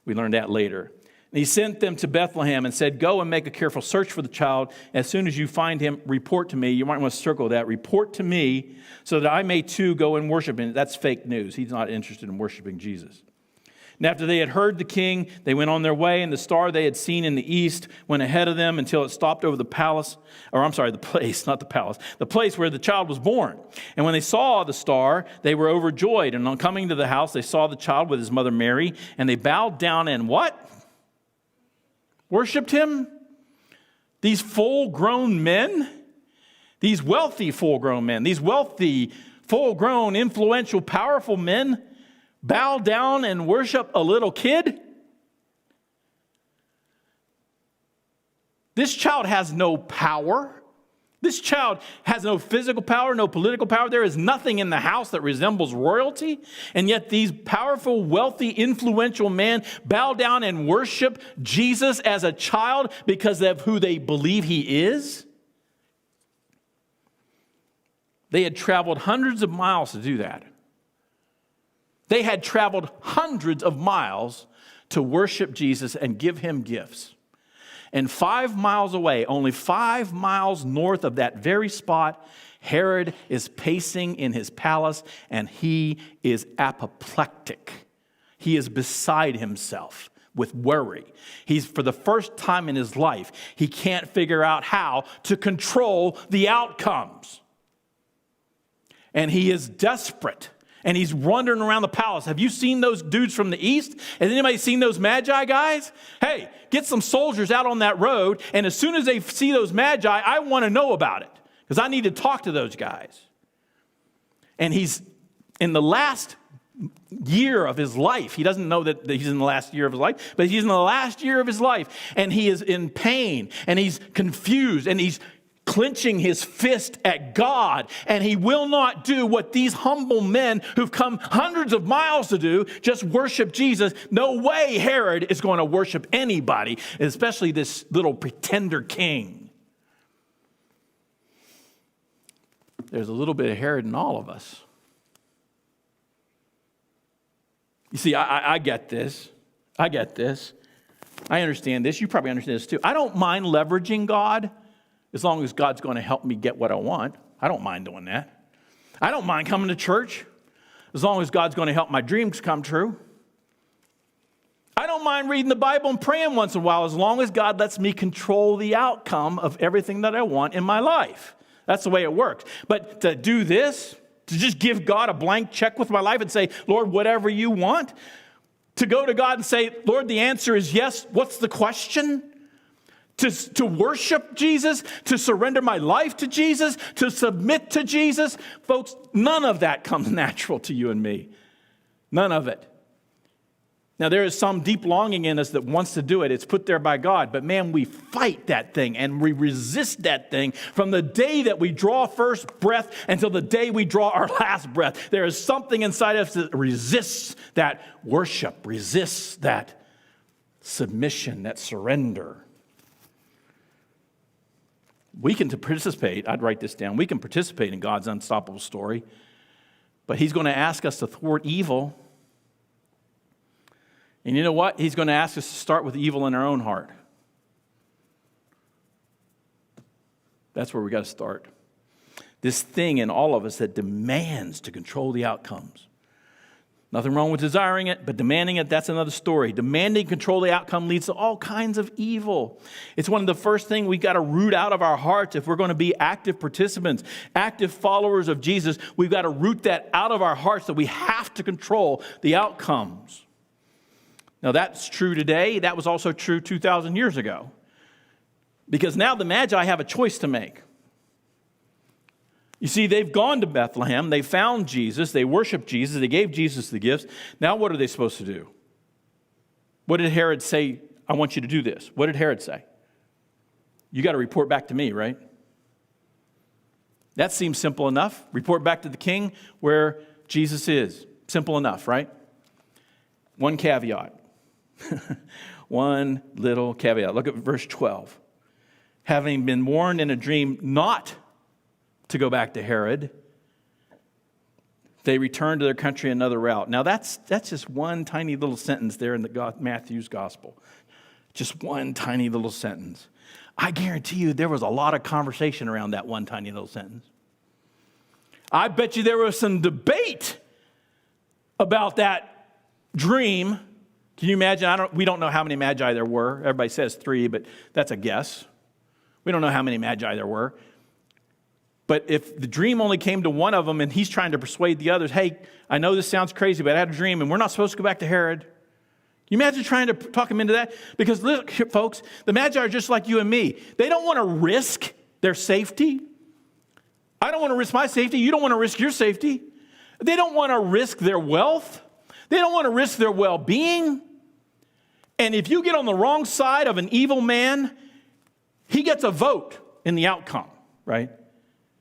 We learned that later. And he sent them to Bethlehem and said, go and make a careful search for the child. As soon as you find him, report to me. You might want to circle that. Report to me so that I may too go and worship him. That's fake news. He's not interested in worshiping Jesus. And after they had heard the king, they went on their way, and the star they had seen in the east went ahead of them until it stopped over the place, not the palace, the place where the child was born. And when they saw the star, they were overjoyed. And on coming to the house, they saw the child with his mother Mary, and they bowed down and what? Worshipped him? These full-grown men? These wealthy full-grown men? These wealthy, full-grown, influential, powerful men bow down and worship a little kid? This child has no power. This child has no physical power, no political power. There is nothing in the house that resembles royalty. And yet these powerful, wealthy, influential men bow down and worship Jesus as a child because of who they believe he is. They had traveled hundreds of miles to do that. They had traveled hundreds of miles to worship Jesus and give him gifts. And 5 miles away, only 5 miles north of that very spot, Herod is pacing in his palace, and he is apoplectic. He is beside himself. with worry. He's, for the first time in his life, he can't figure out how to control the outcomes. And he is desperate. And he's wandering around the palace. Have you seen those dudes from the east? Has anybody seen those magi guys? Hey, get some soldiers out on that road, and as soon as they see those magi, I want to know about it, because I need to talk to those guys. And he's in the last year of his life. He doesn't know that he's in the last year of his life, but he's in the last year of his life, and he is in pain, and he's confused, and he's clenching his fist at God, and he will not do what these humble men who've come hundreds of miles to do, just worship Jesus. No way Herod is going to worship anybody, especially this little pretender king. There's a little bit of Herod in all of us. You see, I get this. I get this. I understand this. You probably understand this too. I don't mind leveraging God, as long as God's going to help me get what I want. I don't mind doing that. I don't mind coming to church, as long as God's going to help my dreams come true. I don't mind reading the Bible and praying once in a while, as long as God lets me control the outcome of everything that I want in my life. That's the way it works. But to do this, to just give God a blank check with my life and say, Lord, whatever you want, to go to God and say, Lord, the answer is yes. What's the question? To worship Jesus, to surrender my life to Jesus, to submit to Jesus. Folks, none of that comes natural to you and me. None of it. Now, there is some deep longing in us that wants to do it. It's put there by God. But man, we fight that thing and we resist that thing from the day that we draw first breath until the day we draw our last breath. There is something inside us that resists that worship, resists that submission, that surrender. We can participate, I'd write this down, we can participate in God's unstoppable story, but he's going to ask us to thwart evil. And you know what? He's going to ask us to start with evil in our own heart. That's where we got to start. This thing in all of us that demands to control the outcomes. Nothing wrong with desiring it, but demanding it, that's another story. Demanding control the outcome leads to all kinds of evil. It's one of the first things we got to root out of our hearts if we're going to be active participants, active followers of Jesus. We've got to root that out of our hearts, that we have to control the outcomes. Now, that's true today. That was also true 2,000 years ago. Because now the Magi have a choice to make. You see, they've gone to Bethlehem, they found Jesus, they worshiped Jesus, they gave Jesus the gifts. Now what are they supposed to do? What did Herod say? I want you to do this. What did Herod say? You got to report back to me, right? That seems simple enough. Report back to the king where Jesus is. Simple enough, right? One caveat. One little caveat. Look at verse 12. Having been warned in a dream not to go back to Herod, they returned to their country another route. Now that's just one tiny little sentence there in the Matthew's gospel. Just one tiny little sentence. I guarantee you there was a lot of conversation around that one tiny little sentence. I bet you there was some debate about that dream. Can you imagine? We don't know how many magi there were. Everybody says 3, but that's a guess. We don't know how many magi there were. But if the dream only came to one of them and he's trying to persuade the others, hey, I know this sounds crazy, but I had a dream and we're not supposed to go back to Herod. Can you imagine trying to talk him into that? Because look, folks, the Magi are just like you and me. They don't want to risk their safety. I don't want to risk my safety. You don't want to risk your safety. They don't want to risk their wealth. They don't want to risk their well-being. And if you get on the wrong side of an evil man, he gets a vote in the outcome, right?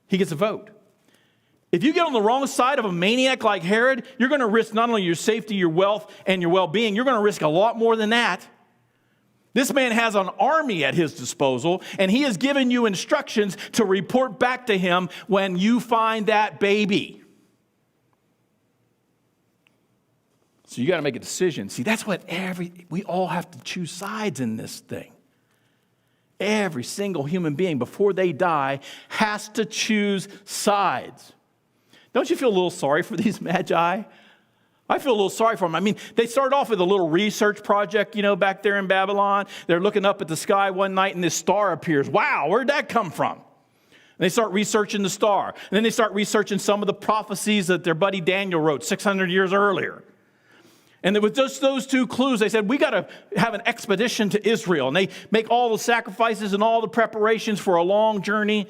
He gets a vote. If you get on the wrong side of a maniac like Herod, you're going to risk not only your safety, your wealth, and your well-being, you're going to risk a lot more than that. This man has an army at his disposal, and he has given you instructions to report back to him when you find that baby. So you got to make a decision. See, that's what we all have to choose sides in this thing. Every single human being, before they die, has to choose sides. Don't you feel a little sorry for these magi? I feel a little sorry for them. I mean, they started off with a little research project, back there in Babylon. They're looking up at the sky one night and this star appears. Wow, where'd that come from? And they start researching the star. And then they start researching some of the prophecies that their buddy Daniel wrote 600 years earlier. And with just those two clues, they said, we got to have an expedition to Israel. And they make all the sacrifices and all the preparations for a long journey.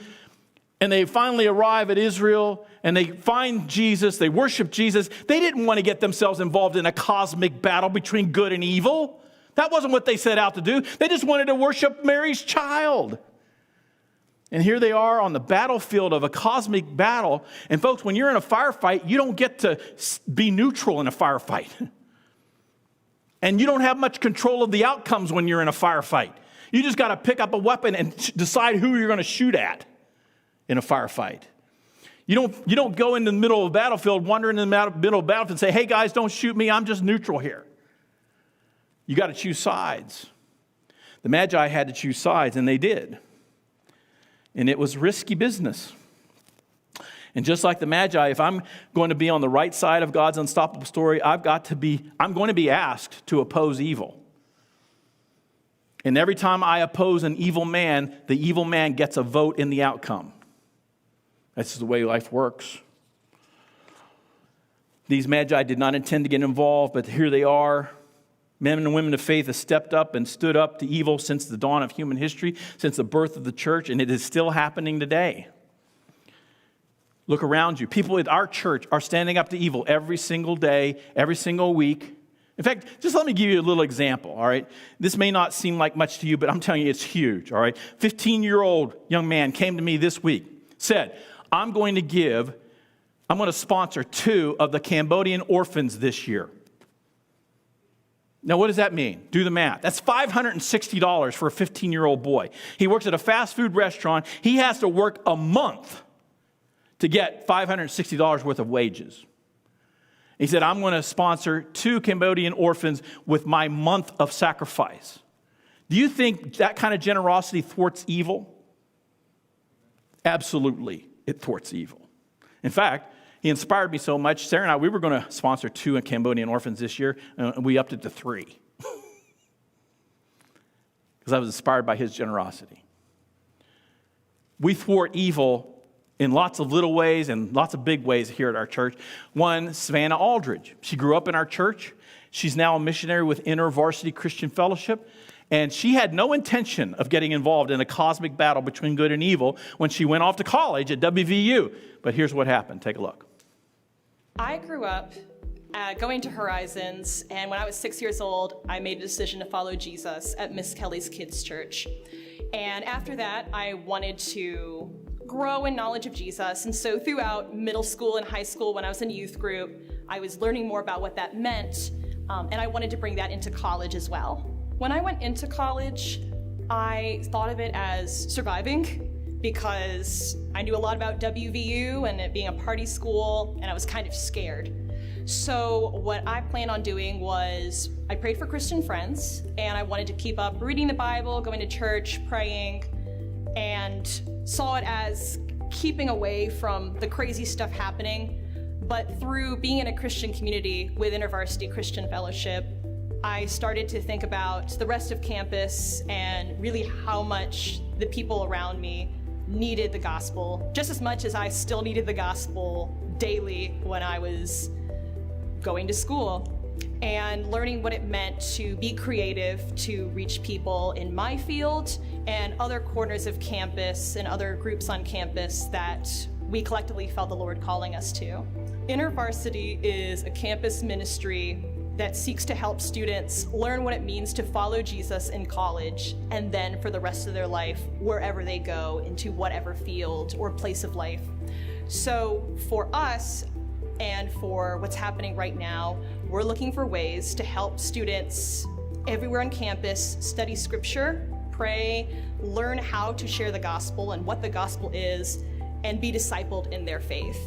And they finally arrive at Israel, and they find Jesus. They worship Jesus. They didn't want to get themselves involved in a cosmic battle between good and evil. That wasn't what they set out to do. They just wanted to worship Mary's child. And here they are on the battlefield of a cosmic battle. And folks, when you're in a firefight, you don't get to be neutral in a firefight. And you don't have much control of the outcomes when you're in a firefight. You just got to pick up a weapon and decide who you're going to shoot at in a firefight. You don't go into the middle of a battlefield, wander in the middle of a battlefield and say, hey guys, don't shoot me, I'm just neutral here. You got to choose sides. The Magi had to choose sides, and they did. And it was risky business. And just like the Magi, if I'm going to be on the right side of God's unstoppable story, I'm going to be asked to oppose evil. And every time I oppose an evil man, the evil man gets a vote in the outcome. That's the way life works. These Magi did not intend to get involved, but here they are. Men and women of faith have stepped up and stood up to evil since the dawn of human history, since the birth of the church, and it is still happening today. Look around you. People at our church are standing up to evil every single day, every single week. In fact, just let me give you a little example, all right? This may not seem like much to you, but I'm telling you it's huge, all right? 15-year-old young man came to me this week, said, I'm going to sponsor 2 of the Cambodian orphans this year. Now, what does that mean? Do the math. That's $560 for a 15-year-old boy. He works at a fast food restaurant. He has to work a month to get $560 worth of wages. He said, I'm going to sponsor 2 Cambodian orphans with my month of sacrifice. Do you think that kind of generosity thwarts evil? Absolutely, it thwarts evil. In fact, he inspired me so much, Sarah and I, we were going to sponsor 2 Cambodian orphans this year, and we upped it to 3. Because I was inspired by his generosity. We thwart evil in lots of little ways and lots of big ways here at our church. One, Savannah Aldridge. She grew up in our church. She's now a missionary with InterVarsity Christian Fellowship. And she had no intention of getting involved in a cosmic battle between good and evil when she went off to college at WVU. But here's what happened. Take a look.
I grew up going to Horizons, and when I was 6 years old, I made a decision to follow Jesus at Miss Kelly's Kids Church. And after that, I wanted to grow in knowledge of Jesus. And so throughout middle school and high school, when I was in youth group, I was learning more about what that meant, and I wanted to bring that into college as well. When I went into college, I thought of it as surviving because I knew a lot about WVU and it being a party school, and I was kind of scared. So what I planned on doing was I prayed for Christian friends, and I wanted to keep up reading the Bible, going to church, praying, and saw it as keeping away from the crazy stuff happening. But through being in a Christian community with InterVarsity Christian Fellowship, I started to think about the rest of campus and really how much the people around me needed the gospel, just as much as I still needed the gospel daily when I was going to school, and learning what it meant to be creative, to reach people in my field and other corners of campus and other groups on campus that we collectively felt the Lord calling us to. InterVarsity is a campus ministry that seeks to help students learn what it means to follow Jesus in college, and then for the rest of their life, wherever they go, into whatever field or place of life. So for us, and for what's happening right now, we're looking for ways to help students everywhere on campus study scripture, pray, learn how to share the gospel and what the gospel is, and be discipled in their faith.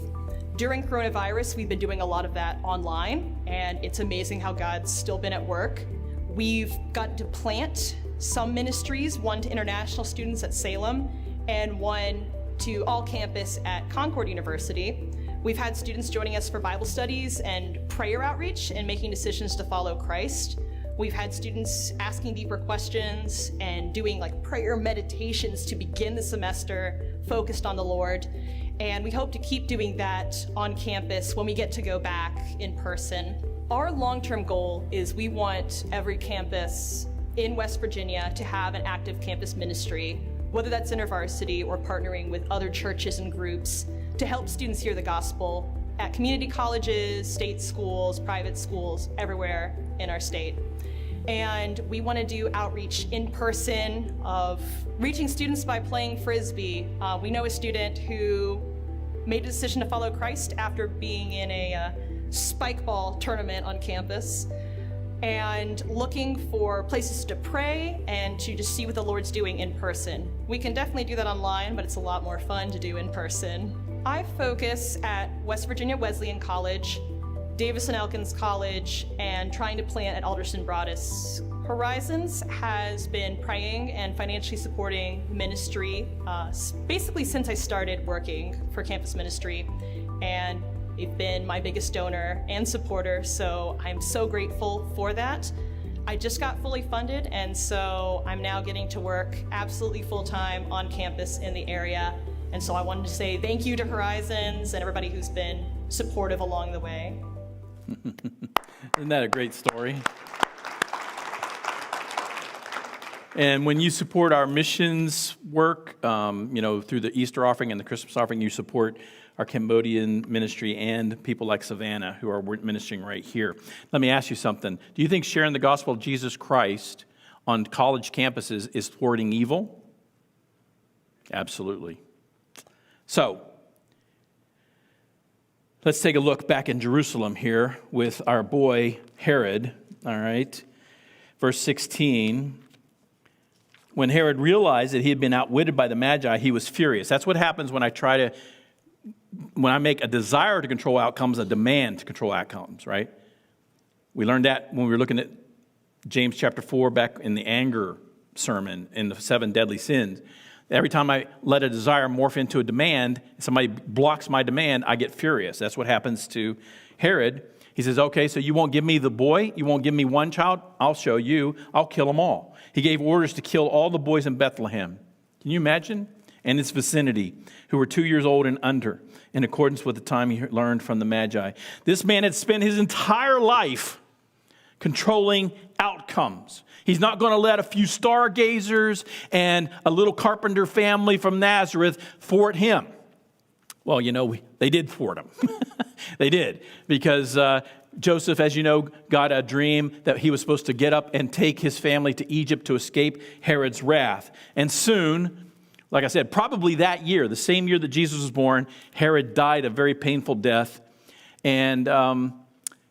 During coronavirus, we've been doing a lot of that online, and it's amazing how God's still been at work. We've gotten to plant some ministries, one to international students at Salem, and one to all campus at Concord University. We've had students joining us for Bible studies and prayer outreach and making decisions to follow Christ. We've had students asking deeper questions and doing like prayer meditations to begin the semester focused on the Lord. And we hope to keep doing that on campus when we get to go back in person. Our long-term goal is we want every campus in West Virginia to have an active campus ministry, whether that's InterVarsity or partnering with other churches and groups to help students hear the gospel at community colleges, state schools, private schools, everywhere in our state. And we want to do outreach in person of reaching students by playing Frisbee. We know a student who made a decision to follow Christ after being in a spike ball tournament on campus and looking for places to pray and to just see what the Lord's doing in person. We can definitely do that online, but it's a lot more fun to do in person. I focus at West Virginia Wesleyan College, Davis and Elkins College, and trying to plant at Alderson Broadus. Horizons has been praying and financially supporting ministry basically since I started working for campus ministry, and they've been my biggest donor and supporter, so I'm so grateful for that. I just got fully funded, and so I'm now getting to work absolutely full-time on campus in the area, and so I wanted to say thank you to Horizons and everybody who's been supportive along the way.
Isn't that a great story? And when you support our missions work, through the Easter offering and the Christmas offering, you support our Cambodian ministry and people like Savannah who are ministering right here. Let me ask you something. Do you think sharing the gospel of Jesus Christ on college campuses is thwarting evil? Absolutely. So, let's take a look back in Jerusalem here with our boy Herod, all right? Verse 16. When Herod realized that he had been outwitted by the Magi, he was furious. That's what happens when I make a desire to control outcomes a demand to control outcomes, right? We learned that when we were looking at James chapter 4 back in the anger sermon in the 7 deadly sins. Every time I let a desire morph into a demand, somebody blocks my demand, I get furious. That's what happens to Herod. He says, okay, so you won't give me the boy? You won't give me one child? I'll show you. I'll kill them all. He gave orders to kill all the boys in Bethlehem. Can you imagine? And its vicinity, who were 2 years old and under, in accordance with the time he learned from the Magi. This man had spent his entire life controlling outcomes. He's not going to let a few stargazers and a little carpenter family from Nazareth thwart him. Well, they did thwart him. They did, because Joseph, as you know, got a dream that he was supposed to get up and take his family to Egypt to escape Herod's wrath. And soon, like I said, probably that year, the same year that Jesus was born, Herod died a very painful death. And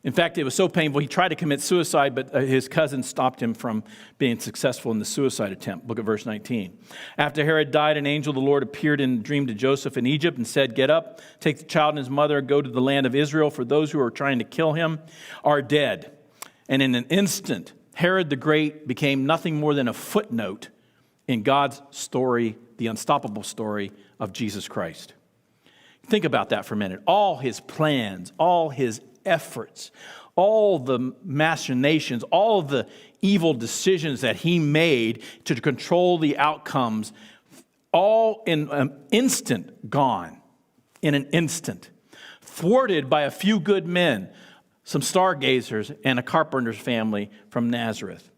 in fact, it was so painful, he tried to commit suicide, but his cousin stopped him from being successful in the suicide attempt. Look at verse 19. After Herod died, an angel of the Lord appeared in a dream to Joseph in Egypt and said, "Get up, take the child and his mother, go to the land of Israel, for those who are trying to kill him are dead." And in an instant, Herod the Great became nothing more than a footnote in God's story, the unstoppable story of Jesus Christ. Think about that for a minute. All his plans, all his efforts, all the machinations, all the evil decisions that he made to control the outcomes, all in an instant gone, in an instant, thwarted by a few good men, some stargazers, and a carpenter's family from Nazareth.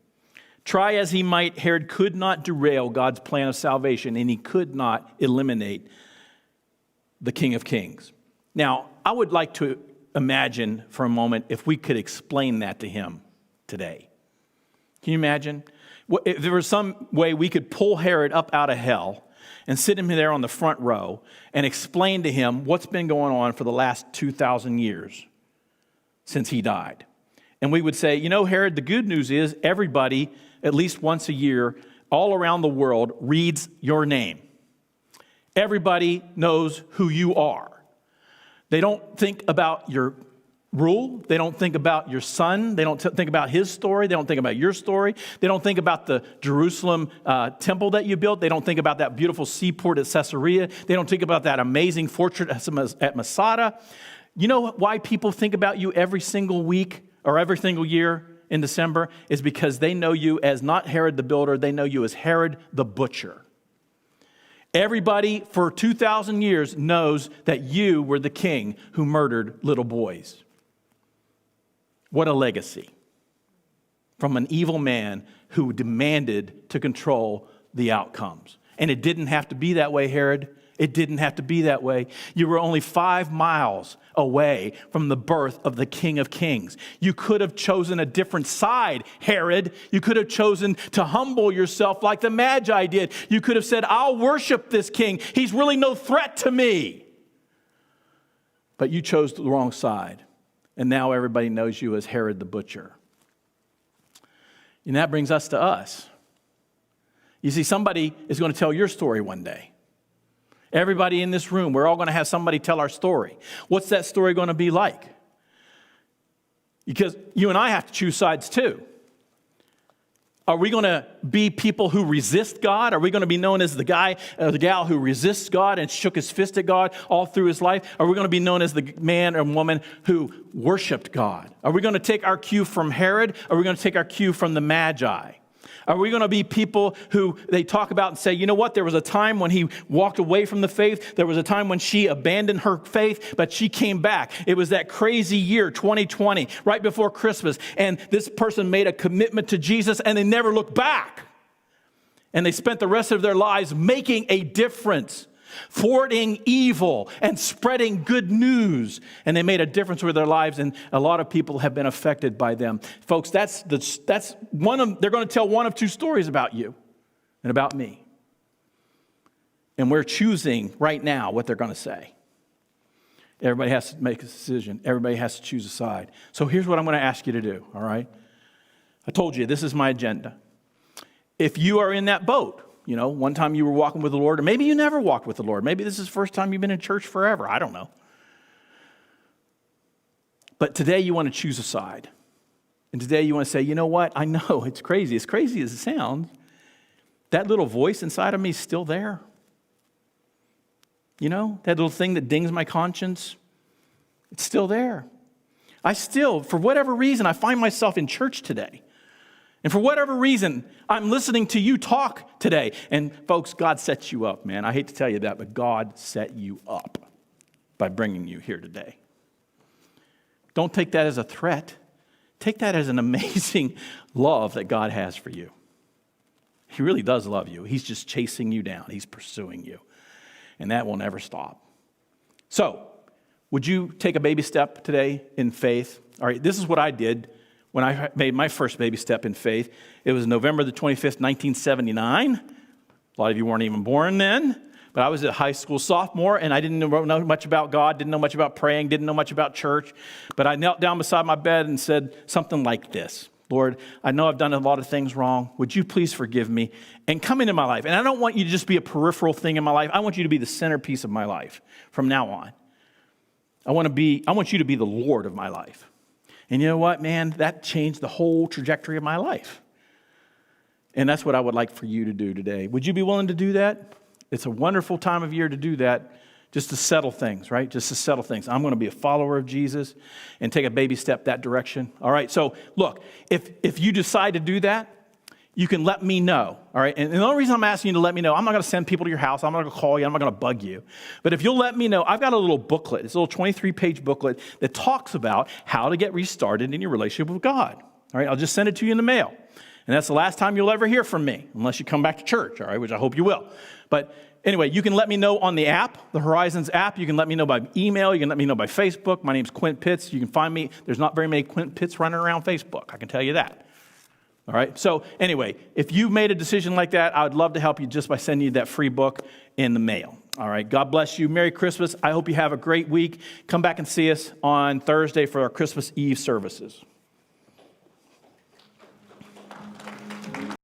Try as he might, Herod could not derail God's plan of salvation, and he could not eliminate the King of Kings. Now, I would like to imagine for a moment if we could explain that to him today. Can you imagine? If there was some way we could pull Herod up out of hell and sit him there on the front row and explain to him what's been going on for the last 2,000 years since he died. And we would say, Herod, the good news is everybody, at least once a year, all around the world, reads your name. Everybody knows who you are. They don't think about your rule. They don't think about your son. They don't think about his story. They don't think about your story. They don't think about the Jerusalem temple that you built. They don't think about that beautiful seaport at Caesarea. They don't think about that amazing fortress at Masada. You know why people think about you every single week or every single year in December? Is because they know you as not Herod the builder, they know you as Herod the butcher. Everybody for 2,000 years knows that you were the king who murdered little boys. What a legacy from an evil man who demanded to control the outcomes. And it didn't have to be that way, Herod. It didn't have to be that way. You were only 5 miles away from the birth of the King of Kings. You could have chosen a different side, Herod. You could have chosen to humble yourself like the Magi did. You could have said, I'll worship this king. He's really no threat to me. But you chose the wrong side. And now everybody knows you as Herod the butcher. And that brings us to us. You see, somebody is going to tell your story one day. Everybody in this room, we're all going to have somebody tell our story. What's that story going to be like? Because you and I have to choose sides too. Are we going to be people who resist God? Are we going to be known as the guy or the gal who resists God and shook his fist at God all through his life? Are we going to be known as the man or woman who worshiped God? Are we going to take our cue from Herod? Or are we going to take our cue from the Magi? Are we going to be people who they talk about and say, you know what, there was a time when he walked away from the faith. There was a time when she abandoned her faith, but she came back. It was that crazy year, 2020, right before Christmas. And this person made a commitment to Jesus and they never looked back. And they spent the rest of their lives making a difference, thwarting evil and spreading good news. And they made a difference with their lives, and a lot of people have been affected by them. Folks, that's one of, they're going to tell one of two stories about you and about me. And we're choosing right now what they're going to say. Everybody has to make a decision. Everybody has to choose a side. So here's what I'm going to ask you to do, all right? I told you, this is my agenda. If you are in that boat, you know, one time you were walking with the Lord, or maybe you never walked with the Lord. Maybe this is the first time you've been in church forever. I don't know. But today you want to choose a side. And today you want to say, you know what? I know it's crazy. As crazy as it sounds, that little voice inside of me is still there. You know, that little thing that dings my conscience, it's still there. I still, for whatever reason, I find myself in church today. And for whatever reason, I'm listening to you talk today. And folks, God sets you up, man. I hate to tell you that, but God set you up by bringing you here today. Don't take that as a threat. Take that as an amazing love that God has for you. He really does love you. He's just chasing you down. He's pursuing you. And that will never stop. So, would you take a baby step today in faith? All right, this is what I did when I made my first baby step in faith. It was November the 25th, 1979. A lot of you weren't even born then. But I was a high school sophomore, and I didn't know much about God, didn't know much about praying, didn't know much about church. But I knelt down beside my bed and said something like this: Lord, I know I've done a lot of things wrong. Would you please forgive me and come into my life? And I don't want you to just be a peripheral thing in my life. I want you to be the centerpiece of my life from now on. I want you to be the Lord of my life. And you know what, man? That changed the whole trajectory of my life. And that's what I would like for you to do today. Would you be willing to do that? It's a wonderful time of year to do that, just to settle things, right? Just to settle things. I'm going to be a follower of Jesus and take a baby step that direction. All right, so look, if you decide to do that, you can let me know, all right? And the only reason I'm asking you to let me know, I'm not going to send people to your house. I'm not going to call you. I'm not going to bug you. But if you'll let me know, I've got a little booklet. It's a little 23-page booklet that talks about how to get restarted in your relationship with God. All right, I'll just send it to you in the mail. And that's the last time you'll ever hear from me, unless you come back to church, all right, which I hope you will. But anyway, you can let me know on the app, the Horizons app. You can let me know by email. You can let me know by Facebook. My name's Quint Pitts. You can find me. There's not very many Quint Pitts running around Facebook. I can tell you that. All right. So anyway, if you've made a decision like that, I would love to help you just by sending you that free book in the mail. All right. God bless you. Merry Christmas. I hope you have a great week. Come back and see us on Thursday for our Christmas Eve services.